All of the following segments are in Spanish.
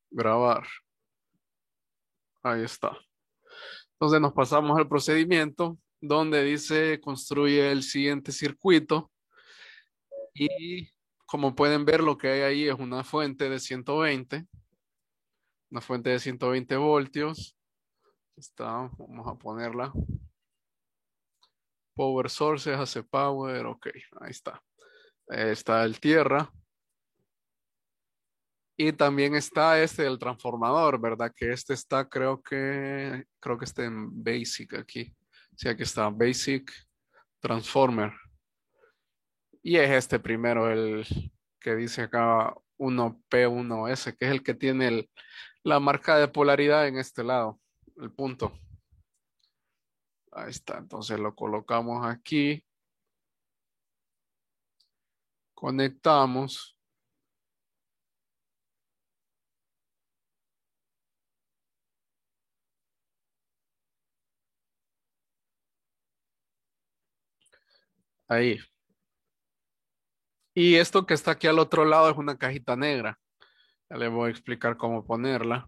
grabar. Ahí está. Entonces nos pasamos al procedimiento donde dice construye el siguiente circuito y como pueden ver lo que hay ahí es una fuente de 120 voltios. Está, vamos a ponerla. Power sources, hace power, ok, ahí está. Está el tierra. Y también está este del transformador, ¿verdad? Que este está, creo que está en Basic aquí. Sí, aquí está Basic Transformer. Y es este primero, el que dice acá 1P1S, que es el que tiene la marca de polaridad en este lado, el punto. Ahí está, entonces lo colocamos aquí, conectamos. Ahí. Y esto que está aquí al otro lado es una cajita negra. Ya le voy a explicar cómo ponerla.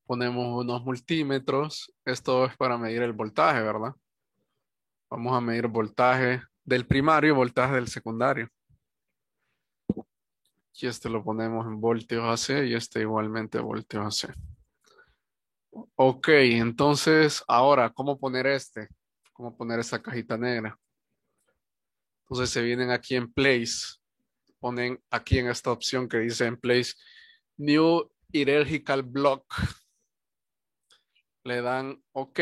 Ponemos unos multímetros. Esto es para medir el voltaje, ¿verdad? Vamos a medir voltaje del primario y voltaje del secundario. Y este lo ponemos en voltios AC y este igualmente voltios AC. Ok, entonces ahora, ¿cómo poner este? ¿Cómo poner esta cajita negra? Entonces se vienen aquí en Place, ponen aquí en esta opción que dice en Place New Hierarchical Block. Le dan OK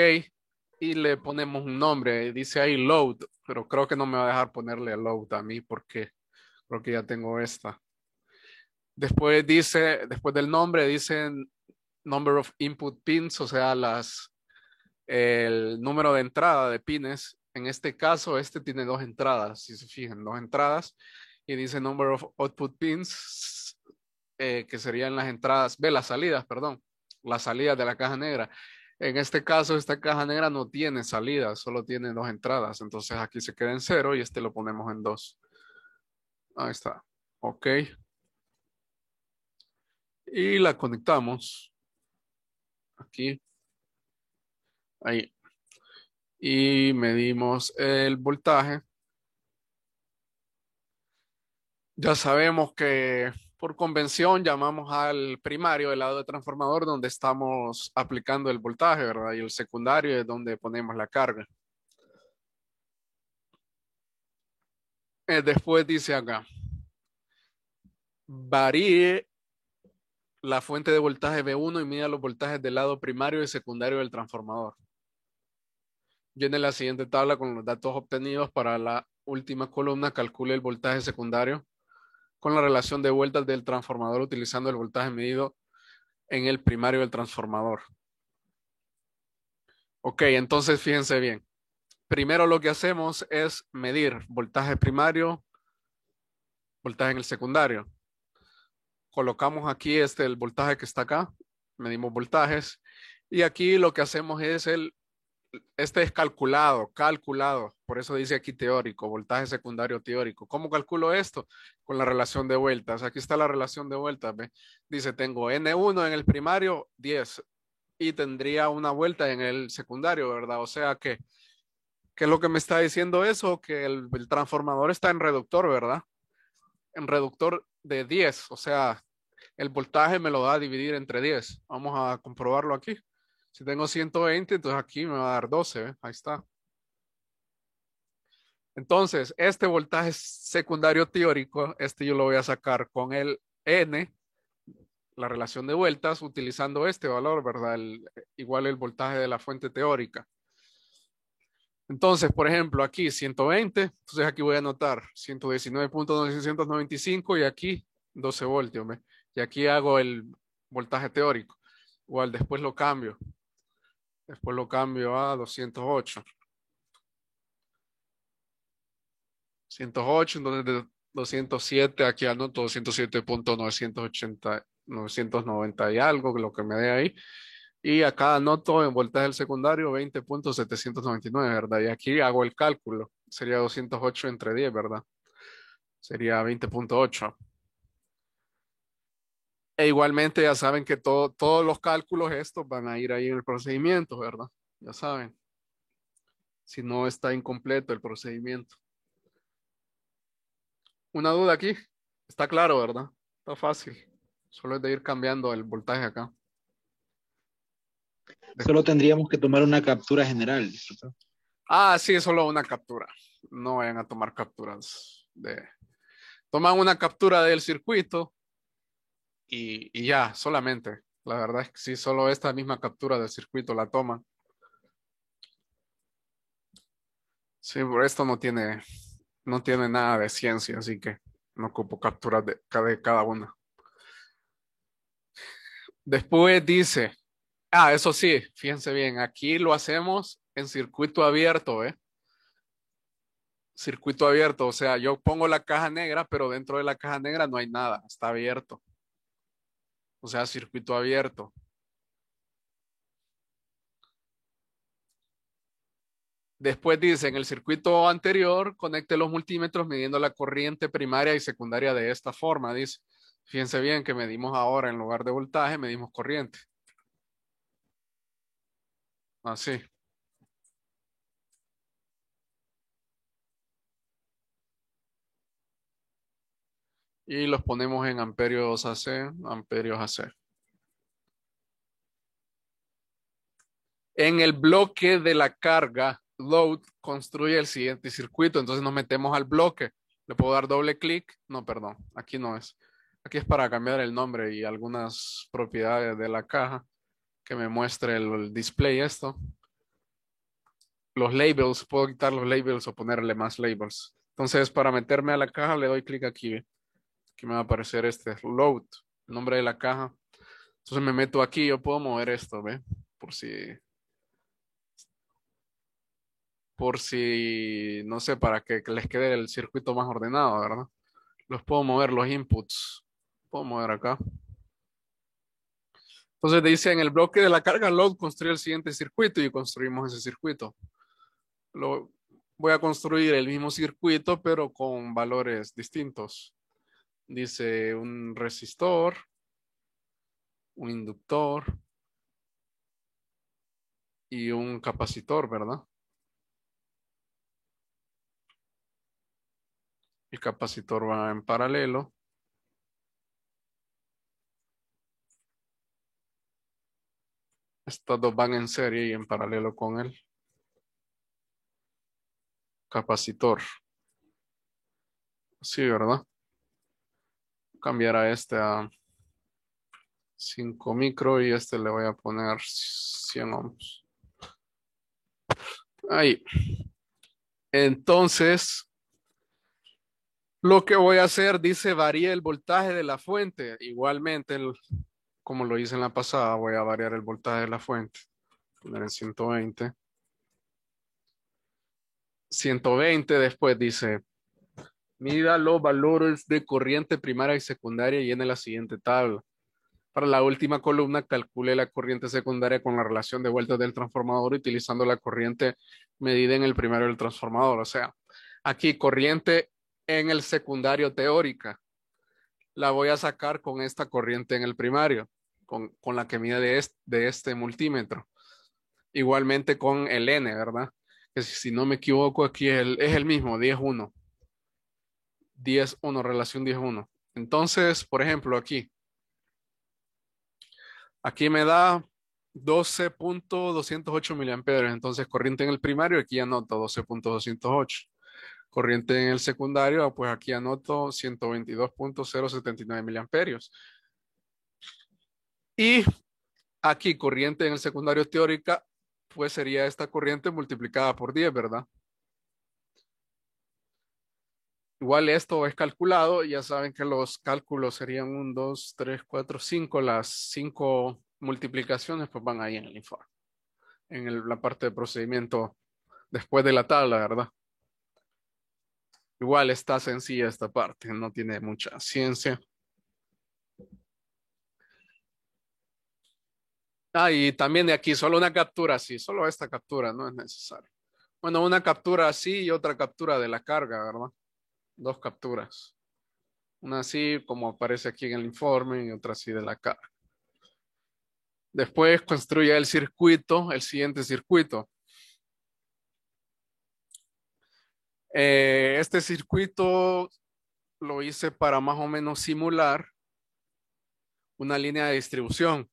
y le ponemos un nombre. Dice ahí Load, pero creo que no me va a dejar ponerle Load a mí porque creo que ya tengo esta. Después del nombre, dicen Number of Input Pins, o sea, el número de entrada de pines. En este caso, este tiene dos entradas, si se fijan, dos entradas. Y dice Number of Output Pins, que serían las entradas, las salidas, perdón, las salidas de la caja negra. En este caso, esta caja negra no tiene salidas, solo tiene dos entradas. Entonces aquí se queda en cero y este lo ponemos en dos. Ahí está. Ok. Y la conectamos aquí, ahí. Y medimos el voltaje. Ya sabemos que por convención llamamos al primario el lado del transformador donde estamos aplicando el voltaje, ¿verdad? Y el secundario es donde ponemos la carga. Después dice acá, varíe la fuente de voltaje V1 y mida los voltajes del lado primario y secundario del transformador. Llene la siguiente tabla con los datos obtenidos para la última columna, calcule el voltaje secundario con la relación de vueltas del transformador utilizando el voltaje medido en el primario del transformador. Ok, entonces fíjense bien. Primero lo que hacemos es medir voltaje primario, voltaje en el secundario. Colocamos aquí el voltaje que está acá, medimos voltajes y aquí lo que hacemos es este es calculado, por eso dice aquí teórico, voltaje secundario teórico. ¿Cómo calculo esto? Con la relación de vueltas. Aquí está la relación de vueltas, ¿ve? Dice, tengo N1 en el primario, 10, y tendría una vuelta en el secundario, ¿verdad? O sea que, ¿qué es lo que me está diciendo eso? Que el transformador está en reductor, ¿verdad? En reductor de 10, o sea, el voltaje me lo va a dividir entre 10. Vamos a comprobarlo aquí. Si tengo 120, entonces aquí me va a dar 12, ¿eh? Ahí está. Entonces, este voltaje secundario teórico, este yo lo voy a sacar con el N, la relación de vueltas, utilizando este valor, ¿verdad? Igual el voltaje de la fuente teórica. Entonces, por ejemplo, aquí 120, entonces aquí voy a anotar 119.995 y aquí 12 voltios, ¿ve? Y aquí hago el voltaje teórico. Igual después lo cambio a 208. 108, entonces de 207, aquí anoto 207.980, 990 y algo, lo que me dé ahí. Y acá anoto en voltaje del secundario 20.799, ¿verdad? Y aquí hago el cálculo. Sería 208 entre 10, ¿verdad? Sería 20.8. E igualmente ya saben que todos los cálculos estos van a ir ahí en el procedimiento, ¿verdad? Ya saben, si no está incompleto el procedimiento. Una duda aquí, está claro, ¿verdad? Está fácil, solo es de ir cambiando el voltaje acá. Solo tendríamos que tomar una captura general. Disculpa. Sí, solo una captura. No vayan a tomar capturas toman una captura del circuito y ya, solamente. La verdad es que sí, solo esta misma captura del circuito la toman. Sí, por esto no tiene nada de ciencia, así que no ocupo capturas de cada una. Después dice, eso sí, fíjense bien, aquí lo hacemos en circuito abierto, ¿eh? Circuito abierto, o sea, yo pongo la caja negra, pero dentro de la caja negra no hay nada, está abierto. O sea, circuito abierto. Después dice, en el circuito anterior, conecte los multímetros midiendo la corriente primaria y secundaria de esta forma, dice. Fíjense bien que medimos ahora, en lugar de voltaje, medimos corriente. Así. Y los ponemos en amperios AC, amperios AC. En el bloque de la carga, load construye el siguiente circuito. Entonces nos metemos al bloque. Le puedo dar doble clic. No, perdón, aquí no es. Aquí es para cambiar el nombre y algunas propiedades de la caja que me muestre el display esto. Los labels, puedo quitar los labels o ponerle más labels. Entonces, para meterme a la caja, le doy clic aquí. Aquí me va a aparecer este load, el nombre de la caja. Entonces me meto aquí, yo puedo mover esto, ¿ve? Por si, no sé, para que les quede el circuito más ordenado, ¿verdad? Los puedo mover, los inputs. Puedo mover acá. Entonces dice en el bloque de la carga load construir el siguiente circuito y construimos ese circuito. Voy a construir el mismo circuito, pero con valores distintos. Dice un resistor, un inductor y un capacitor, ¿verdad? El capacitor va en paralelo. Estos dos van en serie y en paralelo con el capacitor. Sí, ¿verdad? Cambiar a este a 5 micro y este le voy a poner 100 ohms. Ahí. Entonces, lo que voy a hacer, dice, varía el voltaje de la fuente. Igualmente, como lo hice en la pasada, voy a variar el voltaje de la fuente. Poner en 120. 120, después dice, mida los valores de corriente primaria y secundaria y llene la siguiente tabla. Para la última columna, calcule la corriente secundaria con la relación de vueltas del transformador utilizando la corriente medida en el primario del transformador. O sea, aquí corriente en el secundario teórica. La voy a sacar con esta corriente en el primario, con la que mide de este multímetro. Igualmente con el N, ¿verdad? Que si no me equivoco, aquí es el mismo, 10-1. 10-1, relación 10-1. Entonces, por ejemplo, aquí me da 12.208 miliamperios. Entonces, corriente en el primario, aquí anoto 12.208. Corriente en el secundario, pues aquí anoto 122.079 miliamperios. Y aquí, corriente en el secundario teórica, pues sería esta corriente multiplicada por 10, ¿verdad? Igual esto es calculado, ya saben que los cálculos serían 1, 2, 3, 4, 5, las 5 multiplicaciones pues van ahí en el informe, en la parte de procedimiento después de la tabla, ¿verdad? Igual está sencilla esta parte, no tiene mucha ciencia. Y también de aquí, solo una captura así, solo esta captura, no es necesario. Bueno, una captura así y otra captura de la carga, ¿verdad? Dos capturas. Una así como aparece aquí en el informe y otra así de la carga. Después construye el circuito, el siguiente circuito. Este circuito lo hice para más o menos simular una línea de distribución.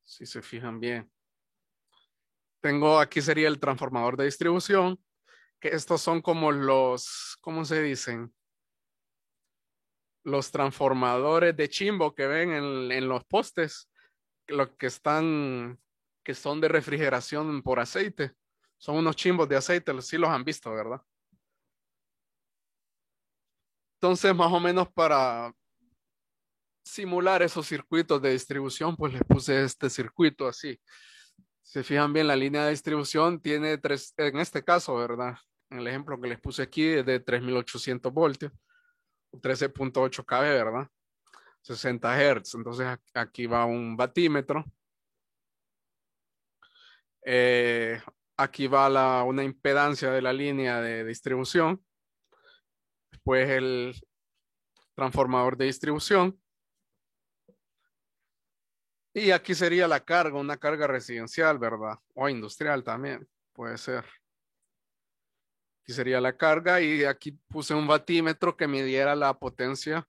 Si se fijan bien. Tengo aquí sería el transformador de distribución, que estos son como los, ¿cómo se dicen? Los transformadores de chimbo que ven en los postes, los que están, que son de refrigeración por aceite. Son unos chimbos de aceite, sí los han visto, ¿verdad? Entonces, más o menos para simular esos circuitos de distribución, pues les puse este circuito así. Si se fijan bien, la línea de distribución tiene tres, en este caso, ¿verdad? En el ejemplo que les puse aquí es de 3800 voltios, 13.8 kV, ¿verdad? 60 Hz. Entonces aquí va un batímetro. Eh, Aquí va una impedancia de la línea de distribución. Después el transformador de distribución. Y aquí sería la carga, una carga residencial, ¿verdad? O industrial también, puede ser. Aquí sería la carga y aquí puse un batímetro que midiera la potencia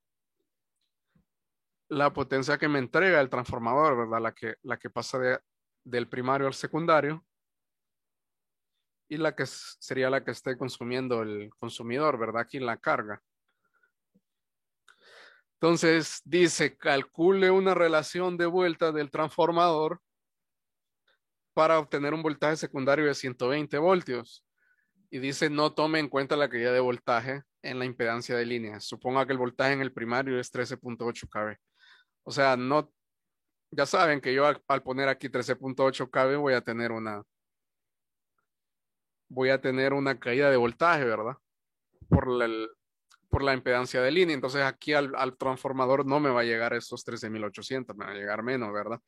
que me entrega el transformador, ¿verdad? La que pasa del primario al secundario y la que sería la que esté consumiendo el consumidor, ¿verdad? Aquí en la carga. Entonces dice, calcule una relación de vuelta del transformador para obtener un voltaje secundario de 120 voltios. Y dice, no tome en cuenta la caída de voltaje en la impedancia de línea. Suponga que el voltaje en el primario es 13.8 kV. O sea, no, ya saben que yo al poner aquí 13.8 kV voy a tener una caída de voltaje, ¿verdad? Por por la impedancia de línea. Entonces aquí al transformador no me va a llegar esos 13.800, me va a llegar menos, ¿verdad?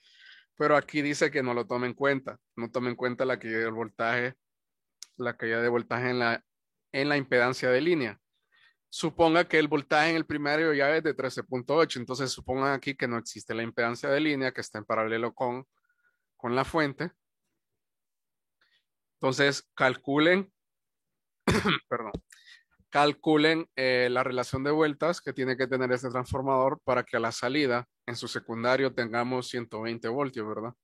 Pero aquí dice que no lo tome en cuenta. No tome en cuenta la caída del voltaje, la caída de voltaje en la impedancia de línea. Suponga que el voltaje en el primario ya es de 13.8, entonces supongan aquí que no existe la impedancia de línea que está en paralelo con la fuente. Entonces calculen, perdón, calculen la relación de vueltas que tiene que tener este transformador para que a la salida en su secundario tengamos 120 voltios, ¿verdad?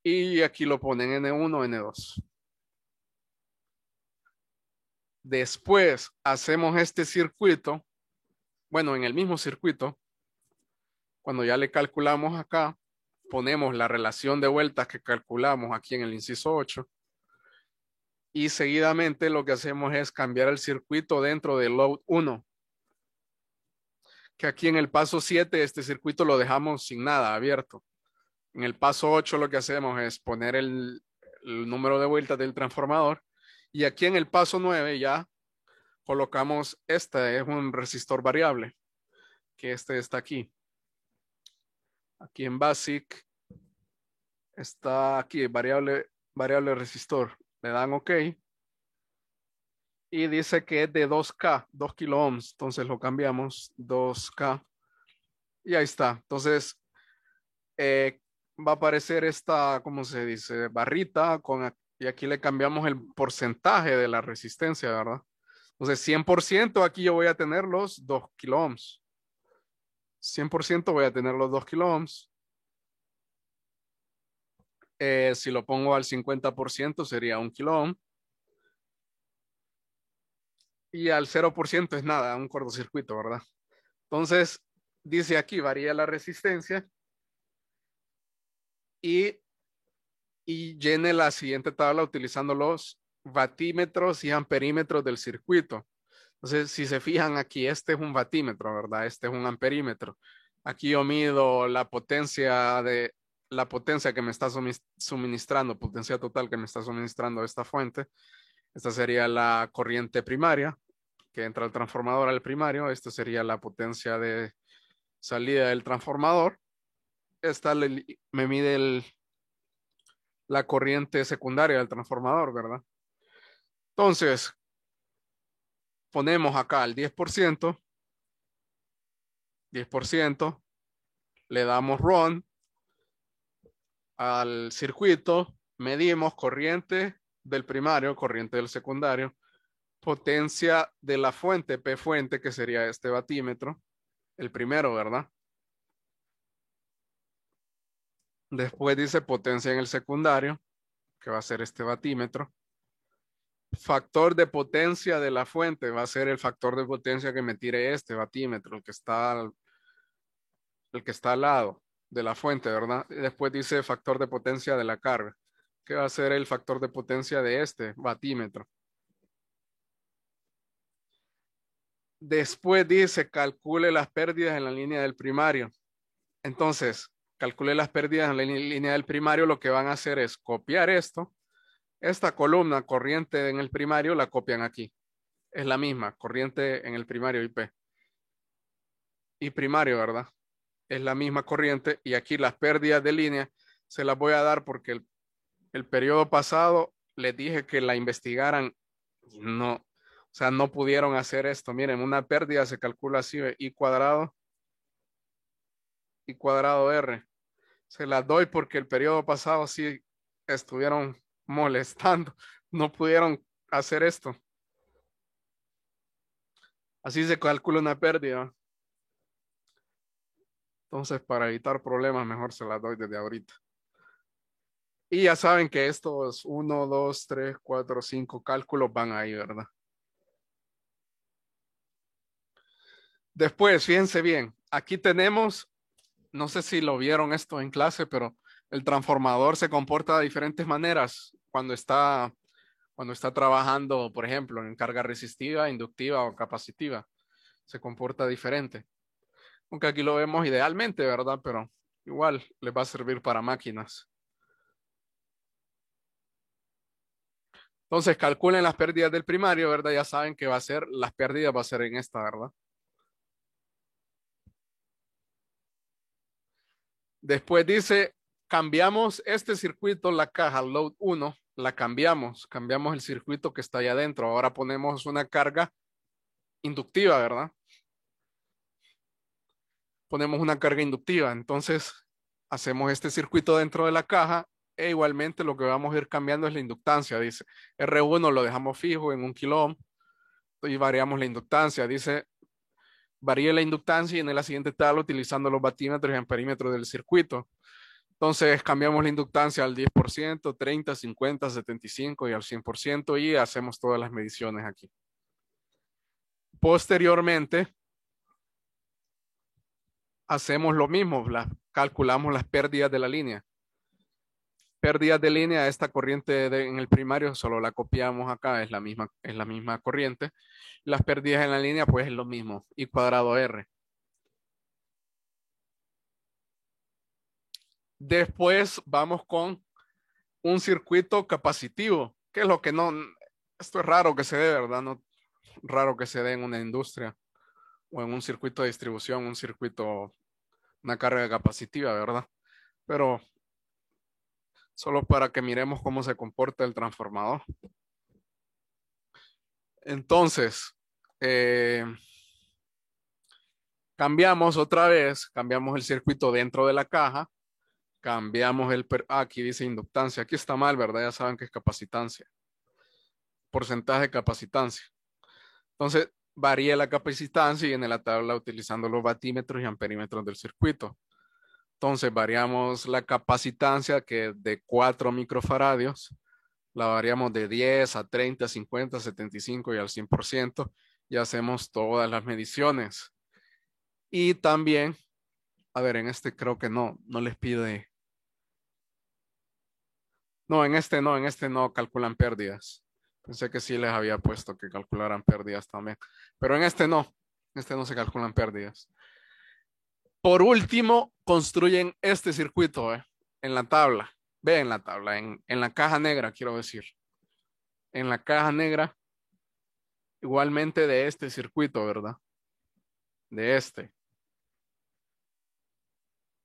Y aquí lo ponen N1, N2. Después hacemos este circuito, bueno, en el mismo circuito, cuando ya le calculamos acá, ponemos la relación de vueltas que calculamos aquí en el inciso 8 y seguidamente lo que hacemos es cambiar el circuito dentro del load 1, que aquí en el paso 7 este circuito lo dejamos sin nada abierto. En el paso 8 lo que hacemos es poner el número de vueltas del transformador y aquí en el paso 9 ya colocamos, este es un resistor variable, que este está aquí. Aquí en Basic está aquí, variable resistor. Le dan OK. Y dice que es de 2K, 2 kilo ohms. Entonces lo cambiamos, 2K. Y ahí está. Entonces va a aparecer esta, ¿cómo se dice? Barrita y aquí le cambiamos el porcentaje de la resistencia, ¿verdad? Entonces 100% aquí yo voy a tener los 2 kilo ohms. 100% voy a tener los 2 kilo ohms. Si lo pongo al 50% sería 1 kilo ohm. Y al 0% es nada, un cortocircuito, ¿verdad? Entonces, dice aquí, varía la resistencia y, y llene la siguiente tabla utilizando los vatímetros y amperímetros del circuito. Entonces, si se fijan aquí, este es un vatímetro, ¿verdad? Este es un amperímetro. Aquí yo mido la potencia que me está suministrando, potencia total que me está suministrando esta fuente. Esta sería la corriente primaria que entra al transformador al primario. Esta sería la potencia de salida del transformador. Esta me mide la corriente secundaria del transformador, ¿verdad? Entonces, ponemos acá el 10%, le damos run al circuito, medimos corriente del primario, corriente del secundario, potencia de la fuente, P fuente, que sería este batímetro, el primero, ¿verdad? Después dice potencia en el secundario, que va a ser este batímetro. Factor de potencia de la fuente va a ser el factor de potencia que me tire este batímetro, el que está al lado de la fuente, ¿verdad? Y después dice factor de potencia de la carga, que va a ser el factor de potencia de este batímetro. Después dice calcule las pérdidas en la línea del primario. Entonces, calcule las pérdidas en la línea del primario. Lo que van a hacer es copiar esto. Esta columna corriente en el primario la copian aquí. Es la misma, corriente en el primario IP. Y primario, ¿verdad? Es la misma corriente. Y aquí las pérdidas de línea se las voy a dar porque el periodo pasado les dije que la investigaran. No, o sea, no pudieron hacer esto. Miren, una pérdida se calcula así, I cuadrado R. Se las doy porque el periodo pasado sí estuvieron molestando. No pudieron hacer esto. Así se calcula una pérdida. Entonces, para evitar problemas, mejor se las doy desde ahorita. Y ya saben que estos 1, 2, 3, 4, 5 cálculos van ahí, ¿verdad? Después, fíjense bien, aquí tenemos, no sé si lo vieron esto en clase, pero el transformador se comporta de diferentes maneras cuando está trabajando, por ejemplo, en carga resistiva, inductiva o capacitiva. Se comporta diferente. Aunque aquí lo vemos idealmente, ¿verdad? Pero igual les va a servir para máquinas. Entonces, calculen las pérdidas del primario, ¿verdad? Ya saben que las pérdidas va a ser en esta, ¿verdad? Después dice, cambiamos este circuito, la caja load 1, la cambiamos el circuito que está allá adentro. Ahora ponemos una carga inductiva, ¿verdad? Ponemos una carga inductiva. Entonces, hacemos este circuito dentro de la caja e igualmente lo que vamos a ir cambiando es la inductancia. Dice, R1 lo dejamos fijo en 1 kilo ohm y variamos la inductancia. Dice, varíe la inductancia y en la siguiente tabla utilizando los batímetros y amperímetros del circuito. Entonces cambiamos la inductancia al 10%, 30, 50, 75 y al 100% y hacemos todas las mediciones aquí. Posteriormente, hacemos lo mismo, calculamos las pérdidas de la línea. Pérdidas de línea, esta corriente en el primario solo la copiamos acá, es la misma corriente. Las pérdidas en la línea pues es lo mismo, I cuadrado R. Después vamos con un circuito capacitivo, que es lo que no, esto es raro que se dé, ¿verdad? No, raro que se dé en una industria o en un circuito de distribución, una carga capacitiva, ¿verdad? Pero solo para que miremos cómo se comporta el transformador. Entonces, cambiamos otra vez, cambiamos el circuito dentro de la caja, cambiamos aquí dice inductancia, aquí está mal, ¿verdad? Ya saben que es capacitancia, porcentaje de capacitancia. Entonces, varía la capacitancia y en la tabla utilizando los batímetros y amperímetros del circuito. Entonces, variamos la capacitancia que de 4 microfaradios, la variamos de 10 a 30, 50, 75 y al 100% y hacemos todas las mediciones. Y también, a ver, en este creo que no les pide. No, en este no calculan pérdidas. Pensé que sí les había puesto que calcularan pérdidas también. Pero en este no se calculan pérdidas. Por último, construyen este circuito en la tabla. Ve en la tabla, en la caja negra, quiero decir. En la caja negra, igualmente de este circuito, ¿verdad? De este.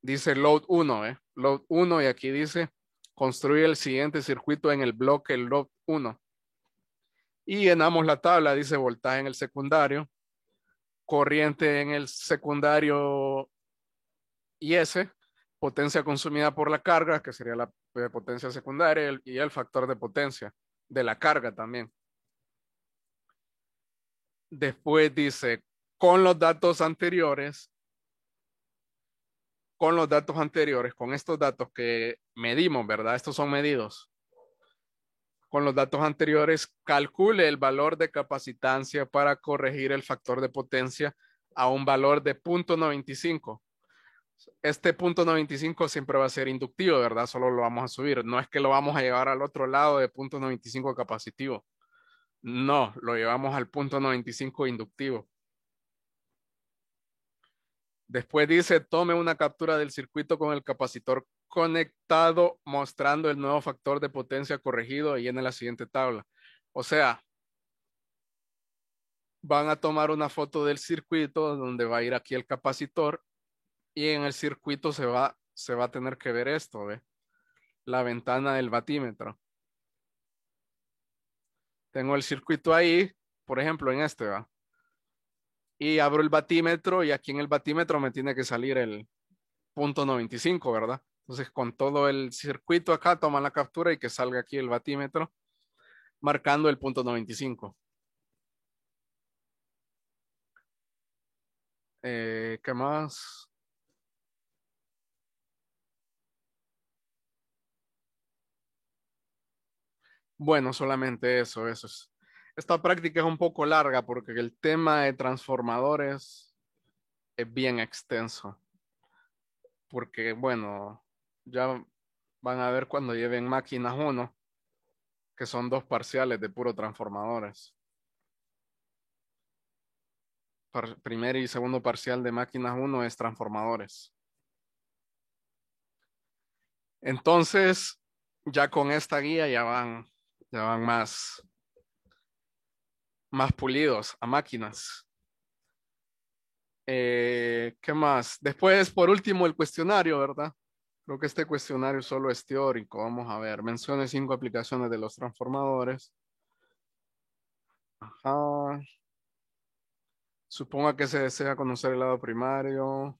Dice load 1, Load 1 y aquí dice Construye el siguiente circuito en el bloque LOD 1. Y llenamos la tabla, dice voltaje en el secundario, corriente en el secundario IS, potencia consumida por la carga, que sería la potencia secundaria, y el factor de potencia de la carga también. Después dice, con los datos anteriores, con estos datos que medimos, ¿verdad? Estos son medidos. Con los datos anteriores, calcule el valor de capacitancia para corregir el factor de potencia a un valor de 0.95. Este 0.95 siempre va a ser inductivo, ¿verdad? Solo lo vamos a subir. No es que lo vamos a llevar al otro lado de 0.95 capacitivo. No, lo llevamos al 0.95 inductivo. Después dice, tome una captura del circuito con el capacitor conectado mostrando el nuevo factor de potencia corregido y llene la siguiente tabla. O sea, van a tomar una foto del circuito donde va a ir aquí el capacitor y en el circuito se va a tener que ver esto, ¿ve? La ventana del batímetro. Tengo el circuito ahí, por ejemplo, en este, ¿va? Y abro el batímetro y aquí en el batímetro me tiene que salir el 0.95, ¿verdad? Entonces, con todo el circuito acá, toman la captura y que salga aquí el batímetro marcando el 0.95. ¿Qué más? Bueno, solamente eso es. Esta práctica es un poco larga porque el tema de transformadores es bien extenso. Porque, bueno, ya van a ver cuando lleven máquinas 1, que son 2 parciales de puro transformadores. Primer y segundo parcial de máquinas 1 es transformadores. Entonces, ya con esta guía ya van más pulidos a máquinas. ¿Qué más? Después, por último, el cuestionario, ¿verdad? Creo que este cuestionario solo es teórico. Vamos a ver. Mencione 5 aplicaciones de los transformadores. Ajá. Suponga que se desea conocer el lado primario.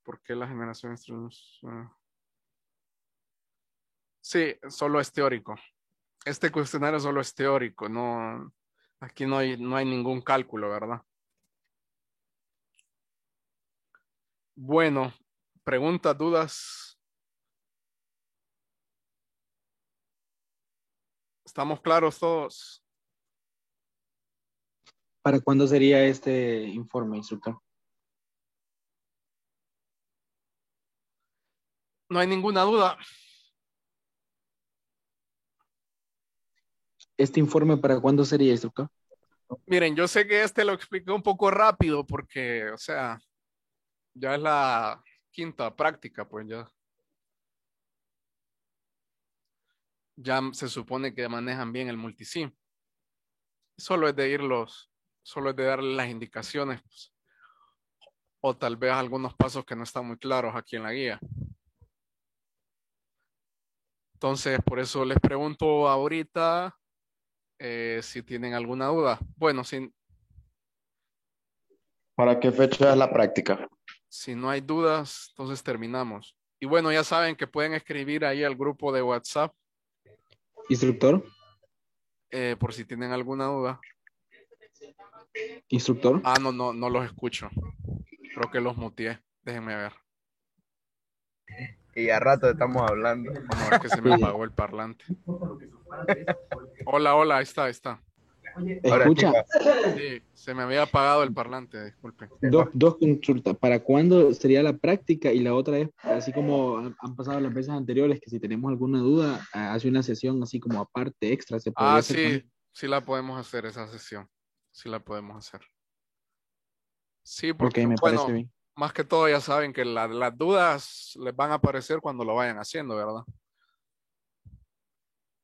¿Por qué la generación? Sí, solo es teórico. Este cuestionario solo es teórico. No, aquí no hay ningún cálculo, ¿verdad? Bueno, preguntas, dudas. ¿Estamos claros todos? ¿Para cuándo sería este informe, instructor? No hay ninguna duda. ¿Este informe para cuándo sería, instructor? Miren, yo sé que este lo expliqué un poco rápido porque, o sea, ya es la quinta práctica, pues ya se supone que manejan bien el multisim. Solo es de solo es de darle las indicaciones, pues, o tal vez algunos pasos que no están muy claros aquí en la guía. Entonces, por eso les pregunto ahorita si tienen alguna duda. Bueno, ¿Para qué fecha es la práctica? si no hay dudas, entonces terminamos. Y bueno, ya saben que pueden escribir ahí al grupo de WhatsApp ¿Instructor? por si tienen alguna duda. ¿Instructor? Ah, no los escucho. Creo que los muteé. Déjenme ver. Y a rato estamos hablando. No, es que se me apagó el parlante. Hola, ahí está. Ahora, Escucha, Sí, se me había apagado el parlante, disculpe. dos consultas. ¿Para cuándo sería la práctica? Y la otra es, así como han pasado las veces anteriores, que si tenemos alguna duda, hace una sesión así como aparte, extra, se podría Ah, hacer también. sí la podemos hacer esa sesión. Sí la podemos hacer. Sí, Ok, porque me parece bueno, bien. más que todo ya saben que las dudas les van a aparecer cuando lo vayan haciendo, ¿verdad?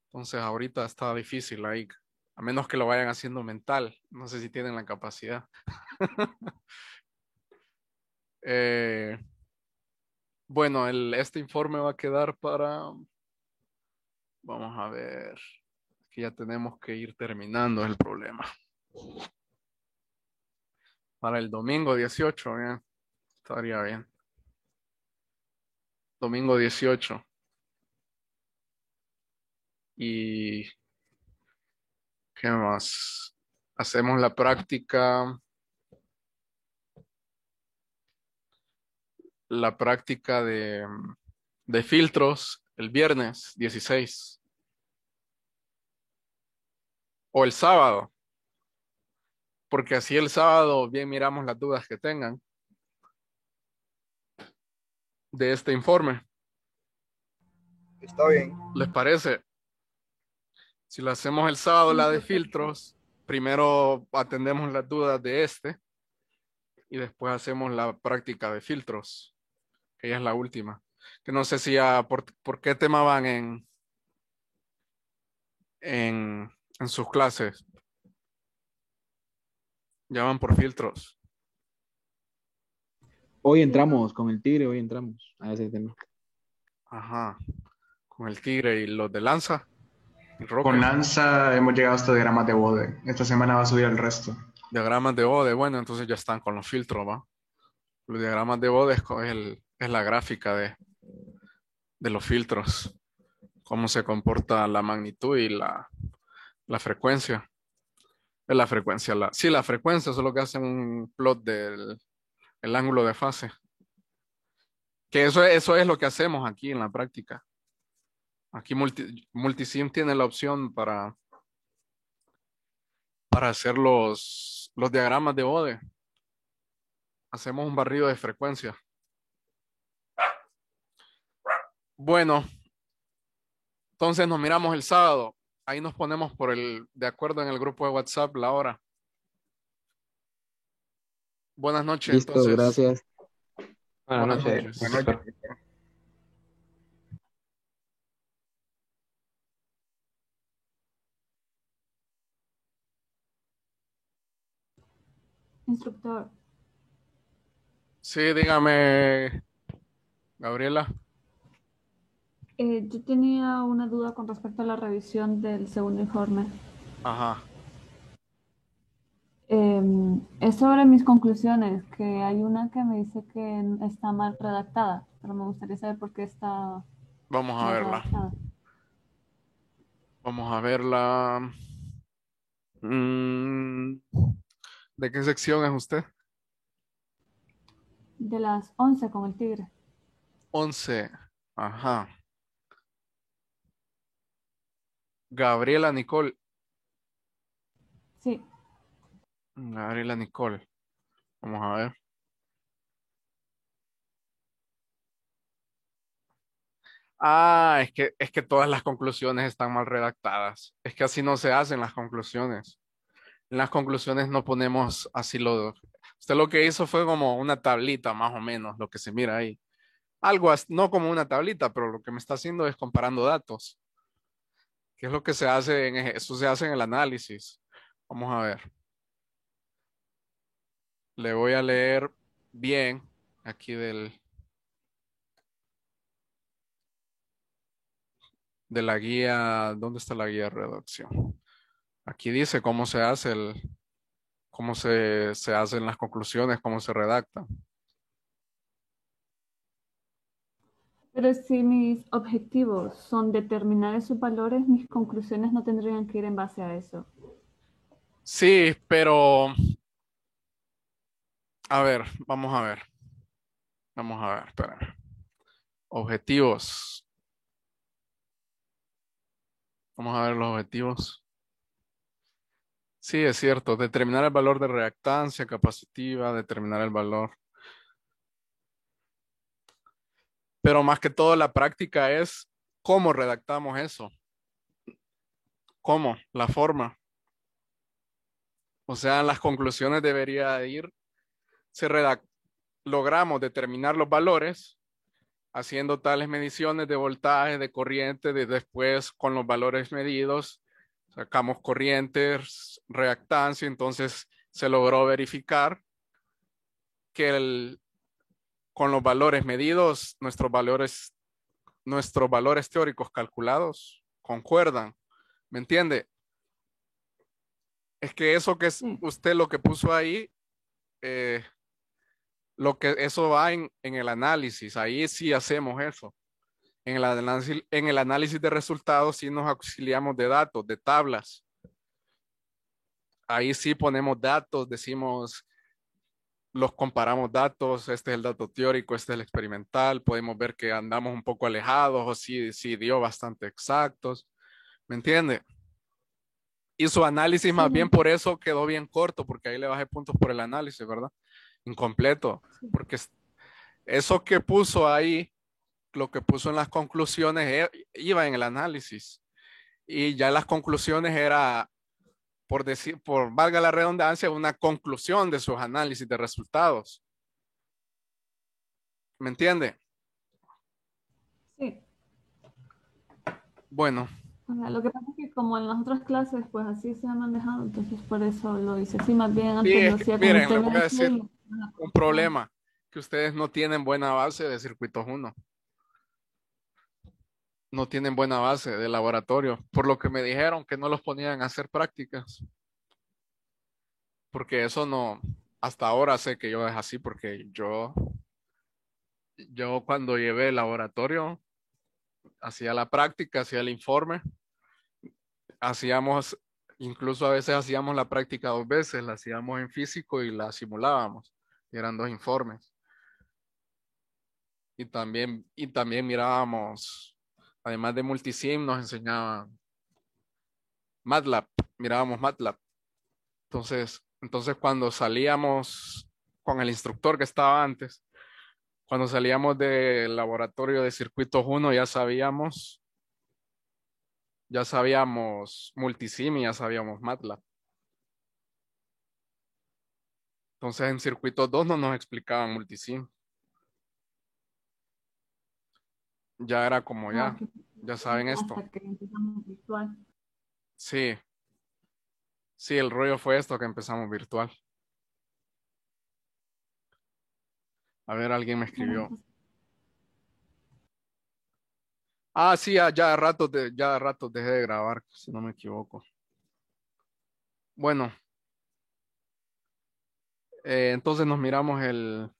Entonces ahorita está difícil ahí, a menos que lo vayan haciendo mental. No sé si tienen la capacidad. Eh, Bueno, este informe va a quedar para, vamos a ver, que ya tenemos que ir terminando el problema. Para el domingo 18, bien, estaría bien. Domingo 18. ¿Y qué más? Hacemos la práctica de filtros el viernes 16 o el sábado, porque así el sábado bien miramos las dudas que tengan de este informe. Está bien. ¿Les parece? Si lo hacemos el sábado, la de filtros, primero atendemos las dudas de este y después hacemos la práctica de filtros, que ya es la última. Que no sé si ya, por qué tema van en sus clases. Ya van por filtros. Hoy entramos con el Tigre, hoy entramos a ese tema. Ajá. Con el Tigre y los de Lanza. El Roque. Con Lanza hemos llegado hasta diagramas de Bode. Esta semana va a subir el resto. Diagramas de Bode, bueno, entonces ya están con los filtros, ¿va? Los diagramas de Bode es la gráfica de los filtros. Cómo se comporta la magnitud y la frecuencia. Es la frecuencia. La frecuencia es lo que hace un plot del el ángulo de fase. Que eso es lo que hacemos aquí en la práctica. Aquí Multisim tiene la opción para hacer los diagramas de Bode. Hacemos un barrido de frecuencia. Bueno, entonces nos miramos el sábado. Ahí nos ponemos de acuerdo en el grupo de WhatsApp la hora. Buenas noches. Listo, entonces. Gracias. Buenas noches. Buenas noches. Instructor. Sí, dígame, Gabriela. Yo tenía una duda con respecto a la revisión del segundo informe. Ajá. Es sobre mis conclusiones, que hay una que me dice que está mal redactada, pero me gustaría saber por qué está Vamos a mal verla. redactada. Vamos a verla. ¿De qué sección es usted? De las 11 con el Tigre. 11. Ajá. Gabriela Nicole. Sí. Gabriela Nicole. Vamos a ver. Ah, es que todas las conclusiones están mal redactadas. Es que así no se hacen las conclusiones. En las conclusiones no ponemos así lo. Usted lo que hizo fue como una tablita, más o menos, lo que se mira ahí. Algo, no como una tablita, pero lo que me está haciendo es comparando datos. ¿Qué es lo que se hace eso se hace en el análisis? Vamos a ver. Le voy a leer bien aquí de la guía. ¿Dónde está la guía de redacción? Aquí dice cómo se hace cómo se hacen las conclusiones, cómo se redactan. Pero si mis objetivos son determinar esos valores, mis conclusiones no tendrían que ir en base a eso. Sí, pero a ver, vamos a ver. Vamos a ver, espérame. Objetivos. Vamos a ver los objetivos. Sí, es cierto. Determinar el valor de reactancia capacitiva, determinar el valor. Pero más que todo la práctica es cómo redactamos eso. ¿Cómo? La forma. O sea, en las conclusiones debería ir, logramos determinar los valores haciendo tales mediciones de voltaje, de corriente, después con los valores medidos, sacamos corrientes, reactancia, entonces se logró verificar que con los valores medidos, nuestros valores teóricos calculados concuerdan. ¿Me entiende? Es que eso que es usted lo que puso ahí, eso va en el análisis. Ahí sí hacemos eso. En el análisis de resultados sí nos auxiliamos de datos, de tablas. Ahí sí ponemos datos, decimos, los comparamos datos, este es el dato teórico, este es el experimental, podemos ver que andamos un poco alejados o sí dio bastante exactos. ¿Me entiende? Y su análisis más bien por eso quedó bien corto, porque ahí le bajé puntos por el análisis, ¿verdad? Incompleto, porque eso que puso ahí, lo que puso en las conclusiones iba en el análisis. Y ya las conclusiones era, por valga la redundancia, una conclusión de sus análisis de resultados. ¿Me entiende? Sí. Bueno. Lo que pasa es que como en las otras clases, pues así se ha manejado, entonces por eso lo hice así, más bien antes Sí, lo hacía con miren, ustedes. les voy a decir un problema, que ustedes no tienen buena base de circuitos 1. No tienen buena base de laboratorio, por lo que me dijeron que no los ponían a hacer prácticas. Porque eso no, hasta ahora sé que yo es así, porque yo cuando llevé el laboratorio, hacía la práctica, hacía el informe, incluso a veces hacíamos la práctica 2 veces, la hacíamos en físico y la simulábamos, y eran 2 informes. Y también mirábamos, además de Multisim, nos enseñaban MATLAB, mirábamos MATLAB. Entonces cuando salíamos con el instructor que estaba antes, cuando salíamos del laboratorio de circuitos 1, ya sabíamos Multisim y ya sabíamos MATLAB. Entonces en circuitos 2 no nos explicaban Multisim. Ya era como ya saben esto. Hasta que empezamos virtual. Sí, el rollo fue esto que empezamos virtual. A ver, alguien me escribió. Ah, sí, ya a ratos dejé de grabar, si no me equivoco. Bueno, entonces nos miramos el